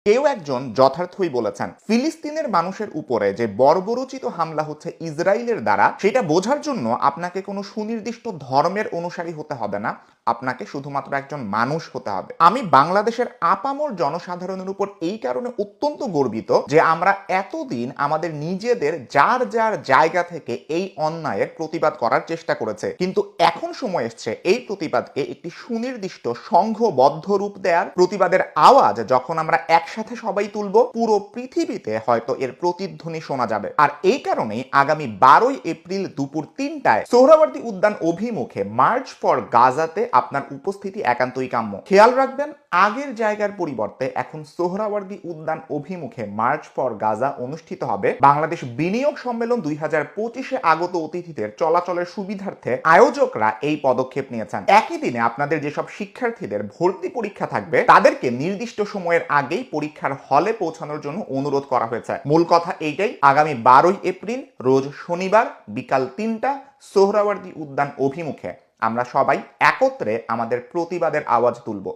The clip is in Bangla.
কেউ একজন যথার্থই বলেছেন, ফিলিস্তিনের মানুষের উপরে যে বর্বরোচিত হামলা হচ্ছে ইসরায়েলের দ্বারা, সেটা বোঝার জন্য আপনাকে কোনো সুনির্দিষ্ট ধর্মের অনুসারী হতে হবে না, আপনাকে শুধুমাত্র একজন মানুষ হতে হবে। আমি বাংলাদেশের আপামর জনসাধারণের উপর এই কারণে অত্যন্ত গর্বিত যে আমরা এতদিন আমাদের নিজেদের যার যার জায়গা থেকে এই অন্যায়ের প্রতিবাদ করার চেষ্টা করেছে, কিন্তু এখন সময় এসছে এই প্রতিবাদকে একটি সুনির্দিষ্ট সংঘবদ্ধ রূপ দেওয়ার। প্রতিবাদের আওয়াজ যখন আমরা একসাথে সবাই তুলব, পুরো পৃথিবীতে হয়তো এর প্রতিধ্বনি শোনা যাবে। আর এই কারণেই আগামী 12 এপ্রিল দুপুর 3টায় সোহরাওয়ার্দী উদ্যান অভিমুখে মার্চ ফর গাজাতে আপনার উপস্থিতি একান্তই কাম্য। খেয়াল রাখবেন, আগের জায়গার পরিবর্তে এখন সোহরাওয়ার্দী উদ্যান অভিমুখে মার্চ ফর গাজা অনুষ্ঠিত হবে। বাংলাদেশ বিনিয়োগ সম্মেলন 2025-এ আগত অতিথিদের চলাচলের সুবিধার্থে আয়োজকরা এই পদক্ষেপ নিয়েছেন। একই দিনে আপনাদের যেসব শিক্ষার্থীদের ভর্তি পরীক্ষা থাকবে, তাদেরকে নির্দিষ্ট সময়ের আগেই পরীক্ষার হলে পৌঁছানোর জন্য অনুরোধ করা হয়েছে। মূল কথা এইটাই, আগামী 12 এপ্রিল রোজ শনিবার বিকাল 3টা সোহরাওয়ার্দী উদ্যান অভিমুখে আমরা সবাই একত্রে আমাদের প্রতিবাদের আওয়াজ তুলব।